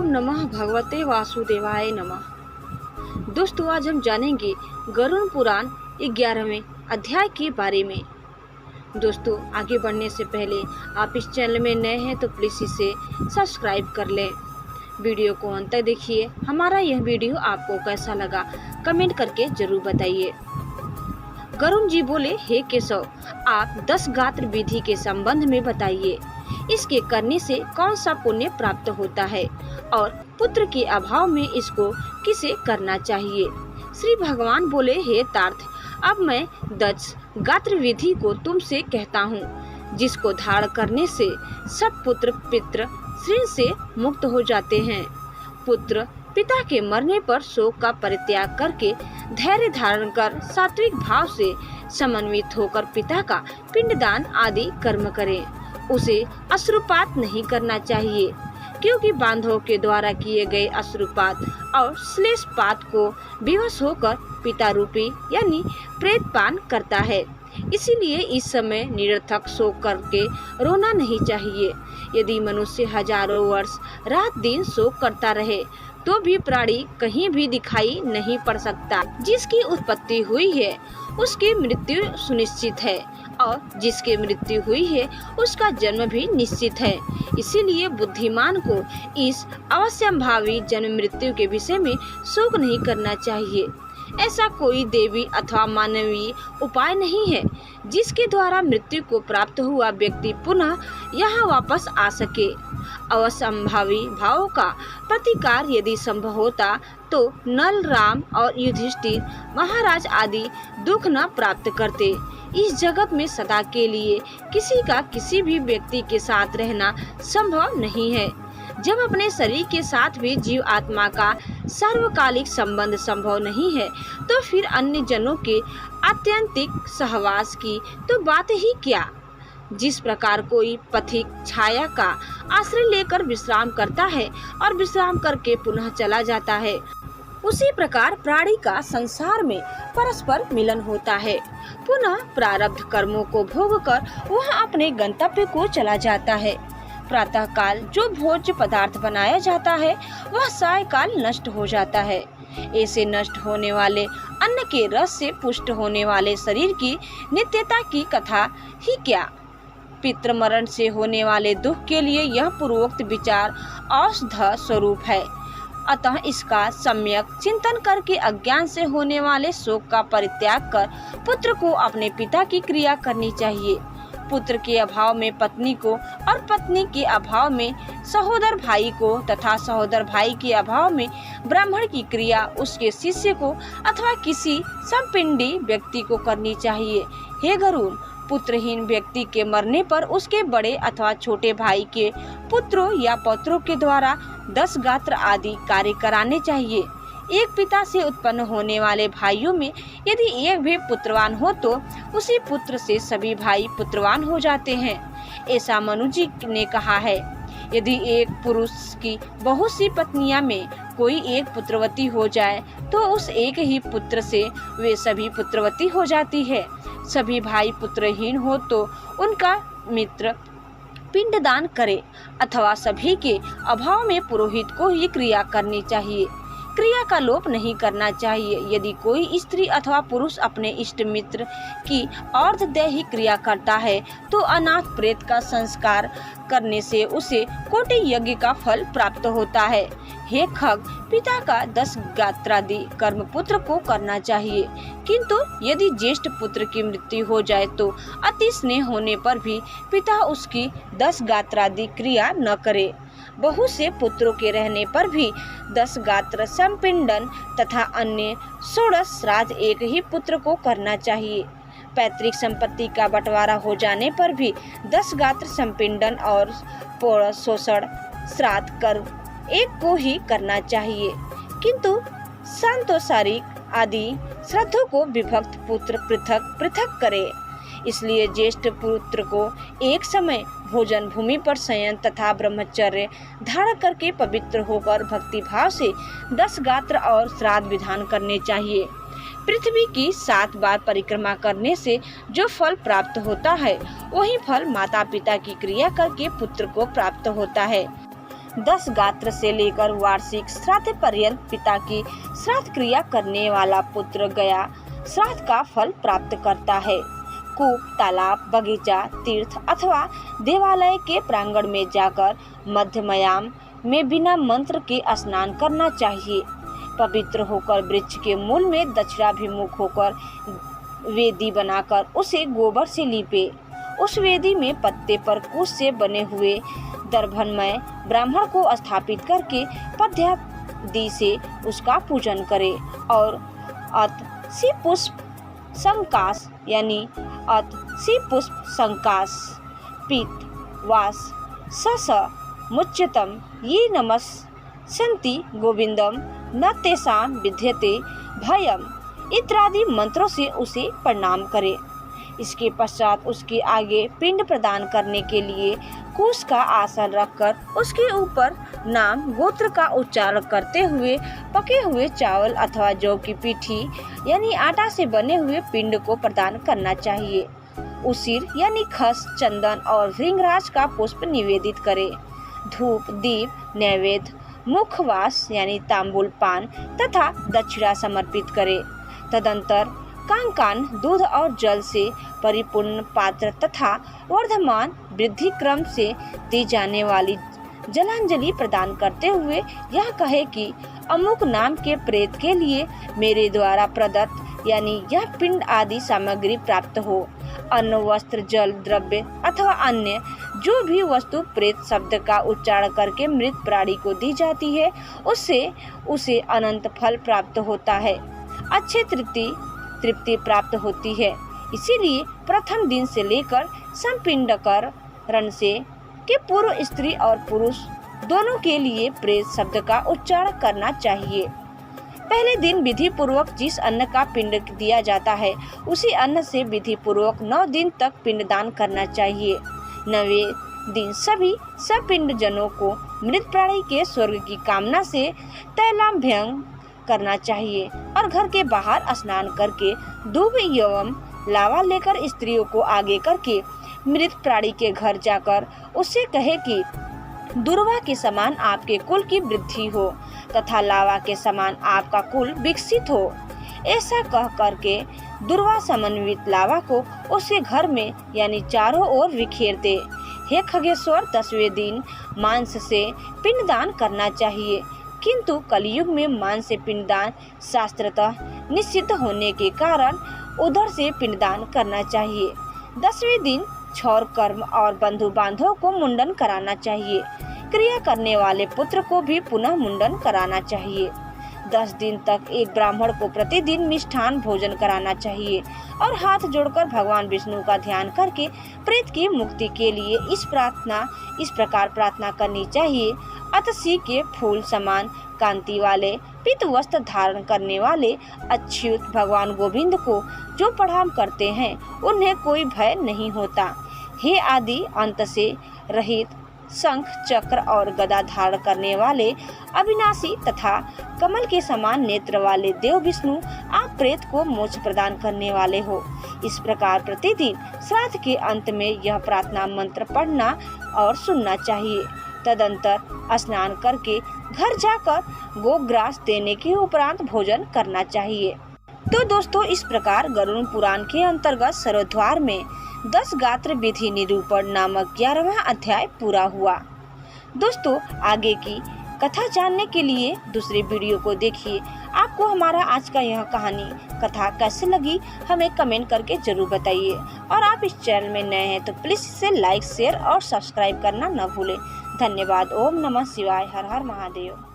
ओम नमः भगवते वासुदेवाय नमः। दोस्तों, आज हम जानेंगे गरुड़ पुराण 11वें अध्याय के बारे में। दोस्तों, आगे बढ़ने से पहले आप इस चैनल में नए हैं तो प्लीज़ इसे सब्सक्राइब कर लें। वीडियो को अंत तक देखिए। हमारा यह वीडियो आपको कैसा लगा कमेंट करके जरूर बताइए। गरुड़ जी बोले, हे केशव, आप 10 गात्र विधि के संबंध में बताइए। इसके करने से कौन सा पुण्य प्राप्त होता है और पुत्र के अभाव में इसको किसे करना चाहिए। श्री भगवान बोले, हे तार्थ, अब मैं 10 गात्र विधि को तुमसे कहता हूँ, जिसको धारण करने से सब पुत्र पितृ ऋण से मुक्त हो जाते हैं। पुत्र पिता के मरने पर शोक का परित्याग करके धैर्य धारण कर सात्विक भाव से समन्वित होकर पिता का पिंडदान आदि कर्म करें। उसे अश्रुपात नहीं करना चाहिए, क्योंकि बांधवों के द्वारा किए गए अश्रुपात और श्लेषपात को विवश होकर पिता रूपी यानी प्रेतपान करता है। इसीलिए इस समय निरर्थक शोक करके रोना नहीं चाहिए। यदि मनुष्य हजारों वर्ष रात दिन शोक करता रहे तो भी प्राणी कहीं भी दिखाई नहीं पड़ सकता। जिसकी उत्पत्ति हुई है उसकी मृत्यु सुनिश्चित है और जिसकी मृत्यु हुई है उसका जन्म भी निश्चित है। इसीलिए बुद्धिमान को इस अवश्यंभावी जन्म मृत्यु के विषय में शोक नहीं करना चाहिए। ऐसा कोई देवी अथवा मानवीय उपाय नहीं है जिसके द्वारा मृत्यु को प्राप्त हुआ व्यक्ति पुनः यहाँ वापस आ सके। अवश्यंभावी भावों का प्रतिकार यदि संभव होता तो नल, राम और युधिष्ठिर महाराज आदि दुख न प्राप्त करते। इस जगत में सदा के लिए किसी का किसी भी व्यक्ति के साथ रहना संभव नहीं है। जब अपने शरीर के साथ भी जीव आत्मा का सार्वकालिक संबंध संभव नहीं है तो फिर अन्य जनों के आत्यंतिक सहवास की तो बात ही क्या। जिस प्रकार कोई पथिक छाया का आश्रय लेकर विश्राम करता है और विश्राम करके पुनः चला जाता है, उसी प्रकार प्राणी का संसार में परस्पर मिलन होता है। पुनः प्रारब्ध कर्मों को भोग कर वह अपने गंतव्य को चला जाता है। प्रातः काल जो भोज्य पदार्थ बनाया जाता है वह सायकाल नष्ट हो जाता है। ऐसे नष्ट होने वाले अन्न के रस से पुष्ट होने वाले शरीर की नित्यता की कथा ही क्या। पितृ मरण से होने वाले दुख के लिए यह पूर्वोक्त विचार औषध स्वरूप है। अतः इसका सम्यक चिंतन करके अज्ञान से होने वाले शोक का परित्याग कर पुत्र को अपने पिता की क्रिया करनी चाहिए। पुत्र के अभाव में पत्नी को और पत्नी के अभाव में सहोदर भाई को तथा सहोदर भाई के अभाव में ब्राह्मण की क्रिया उसके शिष्य को अथवा किसी संपिंडी व्यक्ति को करनी चाहिए। हे गरुड़, पुत्रहीन व्यक्ति के मरने पर उसके बड़े अथवा छोटे भाई के पुत्रों या पौत्रों के द्वारा 10 गात्र आदि कार्य कराने चाहिए। एक पिता से उत्पन्न होने वाले भाइयों में यदि एक भी पुत्रवान हो तो उसी पुत्र से सभी भाई पुत्रवान हो जाते हैं। ऐसा मनु जी ने कहा है। यदि एक पुरुष की बहुत सी पत्नियां में कोई एक पुत्रवती हो जाए तो उस एक ही पुत्र से वे सभी पुत्रवती हो जाती है। सभी भाई पुत्रहीन हो तो उनका मित्र पिंडदान करे अथवा सभी के अभाव में पुरोहित को ही क्रिया करनी चाहिए। क्रिया का लोप नहीं करना चाहिए। यदि कोई स्त्री अथवा पुरुष अपने इष्ट मित्र की अर्धदैहिक क्रिया करता है तो अनाथ प्रेत का संस्कार करने से उसे कोटि यज्ञ का फल प्राप्त होता है। हे खग, पिता का 10 गात्रादि कर्म पुत्र को करना चाहिए, किंतु यदि ज्येष्ठ पुत्र की मृत्यु हो जाए तो अति स्नेह होने पर भी पिता उसकी 10 गात्रादि क्रिया न करे। बहुत से पुत्रों के रहने पर भी 10 गात्र संपिंडन तथा अन्य 16 श्राद्ध एक ही पुत्र को करना चाहिए। पैतृक संपत्ति का बंटवारा हो जाने पर भी 10 गात्र संपिंडन और शोषण श्राद्ध कर्म एक को ही करना चाहिए, किंतु संतोषारिक आदि श्राद्धों को विभक्त पुत्र पृथक पृथक करे। इसलिए ज्येष्ठ पुत्र को एक समय भोजन भूमि पर शयन तथा ब्रह्मचर्य धारण करके पवित्र होकर भक्ति भाव से 10 गात्र और श्राद्ध विधान करने चाहिए। पृथ्वी की 7 बार परिक्रमा करने से जो फल प्राप्त होता है वही फल माता पिता की क्रिया करके पुत्र को प्राप्त होता है। 10 गात्र से लेकर वार्षिक श्राद्ध पर्यंत पिता की श्राद्ध क्रिया करने वाला पुत्र गया श्राद्ध का फल प्राप्त करता है। कूप, तालाब, बगीचा, तीर्थ अथवा देवालय के प्रांगण में जाकर मध्यमयाम में बिना मंत्र के स्नान करना चाहिए। पवित्र होकर वृक्ष के मूल में दक्षिणाभिमुख होकर वेदी बनाकर उसे गोबर से लीपे। उस वेदी में पत्ते पर कुश से बने हुए दर्भनमय ब्राह्मण को स्थापित करके पद्यादि से उसका पूजन करे और अत पुष्प संकाश यानी पुष्प संकाश पीत वास सस मुच्यतम ये नमस् संति गोविंदम न तेषां विद्यते भयम इत्यादि मंत्रों से उसे प्रणाम करे। इसके पश्चात उसके आगे पिंड प्रदान करने के लिए कुश का आसन रखकर उसके ऊपर नाम गोत्र का उच्चारण करते हुए पके हुए चावल अथवा जौ की पीठी यानी आटा से बने हुए पिंड को प्रदान करना चाहिए। उसिर यानी खस, चंदन और भृंगराज का पुष्प निवेदित करे। धूप, दीप, नैवेद्य, मुखवास यानी तांबूल पान तथा दक्षिणा समर्पित करे। तदंतर कांकान दूध और जल से परिपूर्ण पात्र तथा वर्धमान वृद्धि क्रम से दी जाने वाली जलांजलि प्रदान करते हुए यह कहे कि अमुक नाम के प्रेत के लिए मेरे द्वारा प्रदत्त यानी यह पिंड आदि सामग्री प्राप्त हो। अन्न, वस्त्र, जल, द्रव्य अथवा अन्य जो भी वस्तु प्रेत शब्द का उच्चारण करके मृत प्राणी को दी जाती है उससे उसे अनंत फल प्राप्त होता है, अच्छे तृप्ति प्राप्त होती है। इसीलिए प्रथम दिन से लेकर संपिंडकरण से के पूर्व स्त्री और पुरुष दोनों के लिए प्रेत शब्द का उच्चारण करना चाहिए। पहले दिन विधि पूर्वक जिस अन्न का पिंड दिया जाता है उसी अन्न से विधि पूर्वक 9 दिन तक पिंडदान करना चाहिए। 9वें दिन सभी सपिंड जनों को मृत प्राणी के स्वर्ग की कामना से तैलाभ्यंग करना चाहिए और घर के बाहर स्नान करके दूब एवं लावा लेकर स्त्रियों को आगे करके मृत प्राणी के घर जाकर उससे कहे कि दुर्वा के समान आपके कुल की वृद्धि हो तथा लावा के समान आपका कुल विकसित हो। ऐसा कह करके दुर्वा समन्वित लावा को उसके घर में यानी चारों ओर बिखेर दे। हे खगेश्वर, 10वें दिन मांस से पिंडदान करना चाहिए, किंतु कलयुग में मांस से पिंडदान शास्त्रतः निषिद्ध होने के कारण उधर से पिंडदान करना चाहिए। 10वें दिन क्षौर कर्म और बंधु बांधवों को मुंडन कराना चाहिए। क्रिया करने वाले पुत्र को भी पुनः मुंडन कराना चाहिए। 10 दिन तक एक ब्राह्मण को प्रतिदिन मिष्ठान भोजन कराना चाहिए और हाथ जोड़कर भगवान विष्णु का ध्यान करके प्रेत की मुक्ति के लिए इस प्रकार प्रार्थना करनी चाहिए। अतसी के फूल समान कांति वाले पीत वस्त्र धारण करने वाले अच्युत भगवान गोविंद को जो प्रणाम करते हैं उन्हें कोई भय नहीं होता। हे आदि अंत से रहित शंख, चक्र और गदा धारण करने वाले अविनाशी तथा कमल के समान नेत्र वाले देव विष्णु, आप प्रेत को मोक्ष प्रदान करने वाले हो। इस प्रकार प्रतिदिन श्राद्ध के अंत में यह प्रार्थना मंत्र पढ़ना और सुनना चाहिए। तदंतर स्नान करके घर जाकर गोग्रास देने के उपरांत भोजन करना चाहिए। तो दोस्तों, इस प्रकार गरुड़ पुराण के अंतर्गत सरोद्वार में 10 गात्र विधि निरूपण नामक 11वां अध्याय पूरा हुआ। दोस्तों, आगे की कथा जानने के लिए दूसरे वीडियो को देखिए। आपको हमारा आज का यह कहानी कथा कैसे लगी हमें कमेंट करके जरूर बताइए और आप इस चैनल में नए हैं तो प्लीज इसे लाइक, शेयर और सब्सक्राइब करना न भूलें। धन्यवाद। ओम नमः शिवाय। हर हर महादेव।